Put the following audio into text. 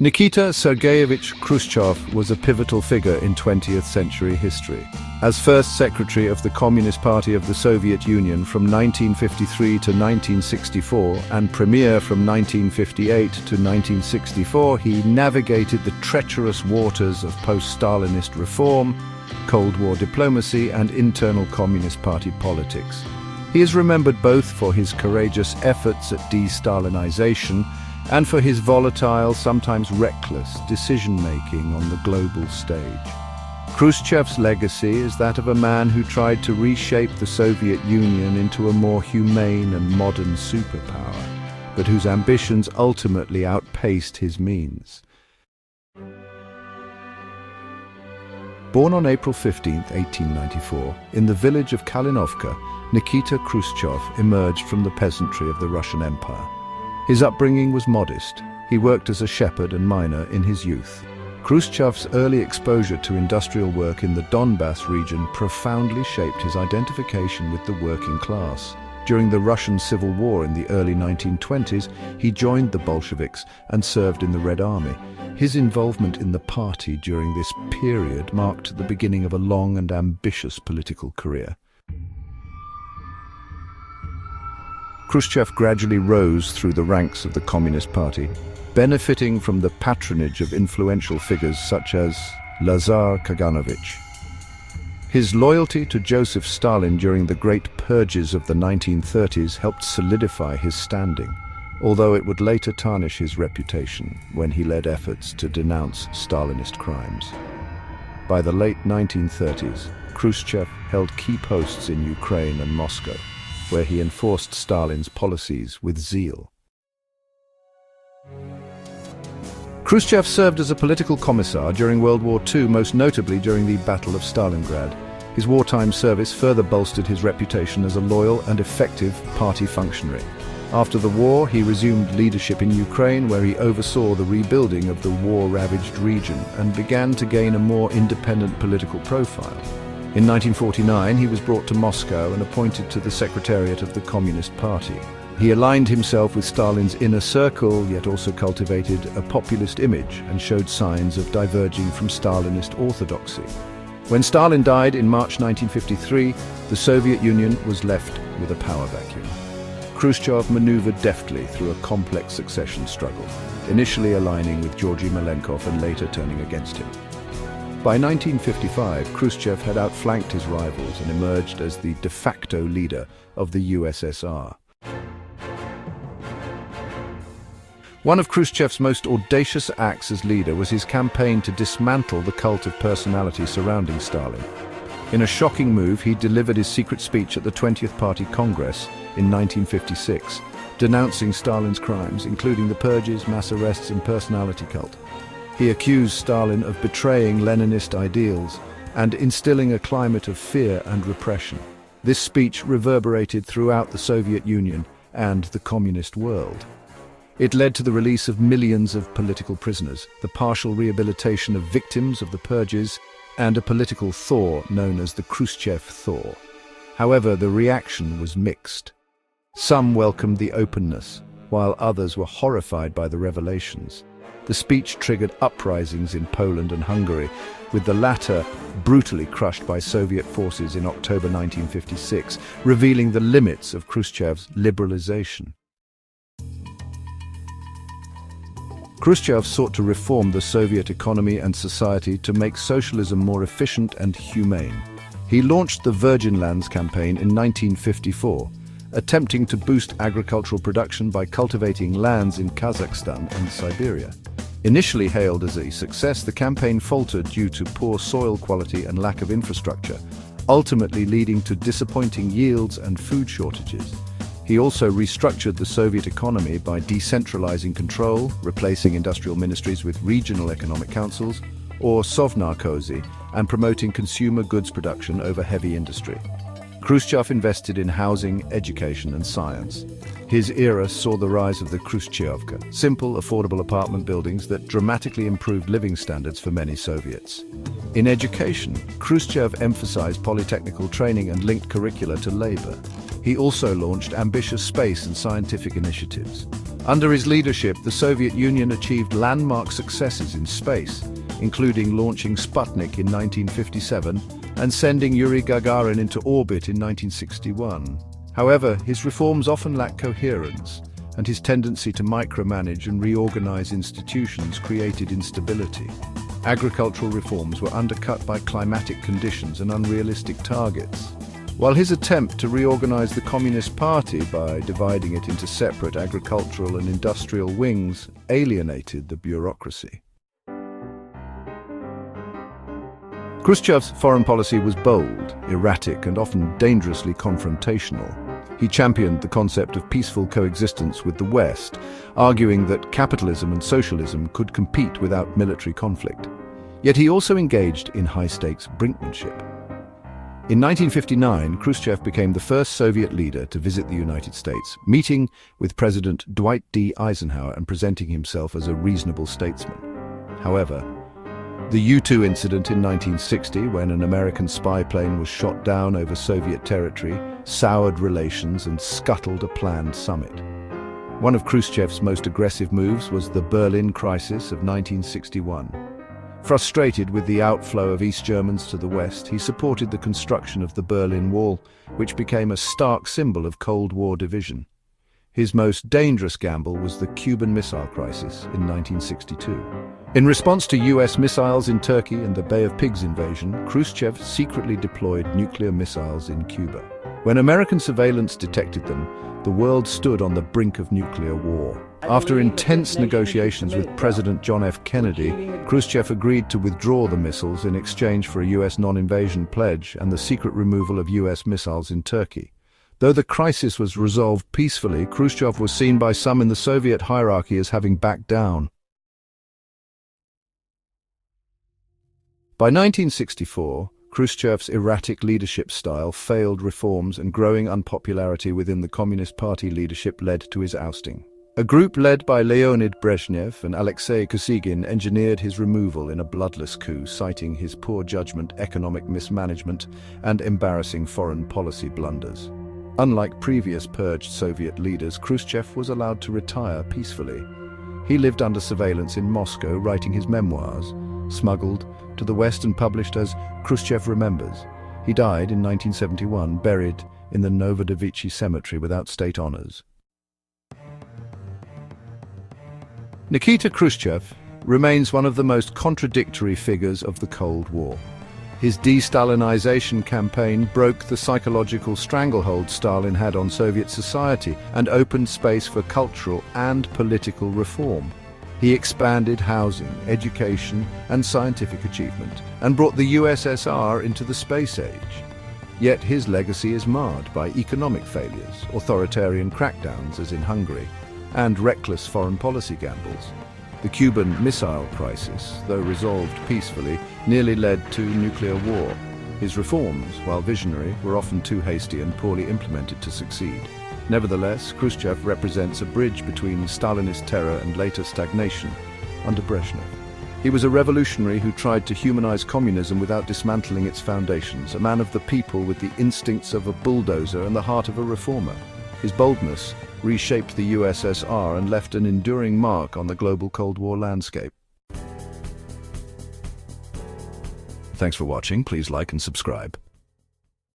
Nikita Sergeyevich Khrushchev was a pivotal figure in 20th century history. As first secretary of the Communist Party of the Soviet Union from 1953 to 1964 and premier from 1958 to 1964, he navigated the treacherous waters of post-Stalinist reform, Cold War diplomacy, and internal Communist Party politics. He is remembered both for his courageous efforts at de-Stalinization and for his volatile, sometimes reckless, decision-making on the global stage. Khrushchev's legacy is that of a man who tried to reshape the Soviet Union into a more humane and modern superpower, but whose ambitions ultimately outpaced his means. Born on April 15, 1894, in the village of Kalinovka, Nikita Khrushchev emerged from the peasantry of the Russian Empire. His upbringing was modest. He worked as a shepherd and miner in his youth. Khrushchev's early exposure to industrial work in the Donbass region profoundly shaped his identification with the working class. During the Russian Civil War in the early 1920s, he joined the Bolsheviks and served in the Red Army. His involvement in the party during this period marked the beginning of a long and ambitious political career. Khrushchev gradually rose through the ranks of the Communist Party, benefiting from the patronage of influential figures such as Lazar Kaganovich. His loyalty to Joseph Stalin during the Great Purges of the 1930s helped solidify his standing, although it would later tarnish his reputation when he led efforts to denounce Stalinist crimes. By the late 1930s, Khrushchev held key posts in Ukraine and Moscow, where he enforced Stalin's policies with zeal. Khrushchev served as a political commissar during World War II, most notably during the Battle of Stalingrad. His wartime service further bolstered his reputation as a loyal and effective party functionary. After the war, he resumed leadership in Ukraine, where he oversaw the rebuilding of the war-ravaged region and began to gain a more independent political profile. In 1949, he was brought to Moscow and appointed to the Secretariat of the Communist Party. He aligned himself with Stalin's inner circle, yet also cultivated a populist image and showed signs of diverging from Stalinist orthodoxy. When Stalin died in March 1953, the Soviet Union was left with a power vacuum. Khrushchev maneuvered deftly through a complex succession struggle, initially aligning with Georgy Malenkov and later turning against him. By 1955, Khrushchev had outflanked his rivals and emerged as the de facto leader of the USSR. One of Khrushchev's most audacious acts as leader was his campaign to dismantle the cult of personality surrounding Stalin. In a shocking move, he delivered his secret speech at the 20th Party Congress in 1956, denouncing Stalin's crimes, including the purges, mass arrests, and personality cult. He accused Stalin of betraying Leninist ideals and instilling a climate of fear and repression. This speech reverberated throughout the Soviet Union and the communist world. It led to the release of millions of political prisoners, the partial rehabilitation of victims of the purges, and a political thaw known as the Khrushchev thaw. However, the reaction was mixed. Some welcomed the openness, while others were horrified by the revelations. The speech triggered uprisings in Poland and Hungary, with the latter brutally crushed by Soviet forces in October 1956, revealing the limits of Khrushchev's liberalization. Khrushchev sought to reform the Soviet economy and society to make socialism more efficient and humane. He launched the Virgin Lands campaign in 1954, attempting to boost agricultural production by cultivating lands in Kazakhstan and Siberia. Initially hailed as a success, the campaign faltered due to poor soil quality and lack of infrastructure, ultimately leading to disappointing yields and food shortages. He also restructured the Soviet economy by decentralizing control, replacing industrial ministries with regional economic councils, or sovnarkozy, and promoting consumer goods production over heavy industry. Khrushchev invested in housing, education, and science. His era saw the rise of the Khrushchevka, simple, affordable apartment buildings that dramatically improved living standards for many Soviets. In education, Khrushchev emphasized polytechnical training and linked curricula to labor. He also launched ambitious space and scientific initiatives. Under his leadership, the Soviet Union achieved landmark successes in space, including launching Sputnik in 1957 and sending Yuri Gagarin into orbit in 1961. However, his reforms often lack coherence, and his tendency to micromanage and reorganize institutions created instability. Agricultural reforms were undercut by climatic conditions and unrealistic targets, while his attempt to reorganize the Communist Party by dividing it into separate agricultural and industrial wings alienated the bureaucracy. Khrushchev's foreign policy was bold, erratic, and often dangerously confrontational. He championed the concept of peaceful coexistence with the West, arguing that capitalism and socialism could compete without military conflict. Yet he also engaged in high-stakes brinkmanship. In 1959, Khrushchev became the first Soviet leader to visit the United States, meeting with President Dwight D. Eisenhower and presenting himself as a reasonable statesman. However, the U-2 incident in 1960, when an American spy plane was shot down over Soviet territory, soured relations and scuttled a planned summit. One of Khrushchev's most aggressive moves was the Berlin Crisis of 1961. Frustrated with the outflow of East Germans to the West, he supported the construction of the Berlin Wall, which became a stark symbol of Cold War division. His most dangerous gamble was the Cuban Missile Crisis in 1962. In response to US missiles in Turkey and the Bay of Pigs invasion, Khrushchev secretly deployed nuclear missiles in Cuba. When American surveillance detected them, the world stood on the brink of nuclear war. After intense negotiations with President John F. Kennedy, Khrushchev agreed to withdraw the missiles in exchange for a US non-invasion pledge and the secret removal of US missiles in Turkey. Though the crisis was resolved peacefully, Khrushchev was seen by some in the Soviet hierarchy as having backed down. By 1964, Khrushchev's erratic leadership style, failed reforms, and growing unpopularity within the Communist Party leadership led to his ousting. A group led by Leonid Brezhnev and Alexei Kosygin engineered his removal in a bloodless coup, citing his poor judgment, economic mismanagement, and embarrassing foreign policy blunders. Unlike previous purged Soviet leaders, Khrushchev was allowed to retire peacefully. He lived under surveillance in Moscow, writing his memoirs, smuggled to the West and published as Khrushchev Remembers. He died in 1971, buried in the Novodevichy Cemetery without state honors. Nikita Khrushchev remains one of the most contradictory figures of the Cold War. His De-Stalinization campaign broke the psychological stranglehold Stalin had on Soviet society and opened space for cultural and political reform. He expanded housing, education, and scientific achievement, and brought the USSR into the space age. Yet his legacy is marred by economic failures, authoritarian crackdowns as in Hungary, and reckless foreign policy gambles. The Cuban Missile Crisis, though resolved peacefully, nearly led to nuclear war. His reforms, while visionary, were often too hasty and poorly implemented to succeed. Nevertheless, Khrushchev represents a bridge between Stalinist terror and later stagnation under Brezhnev. He was a revolutionary who tried to humanize communism without dismantling its foundations, a man of the people with the instincts of a bulldozer and the heart of a reformer. His boldness reshaped the USSR and left an enduring mark on the global Cold War landscape. Thanks for watching. Please like and subscribe.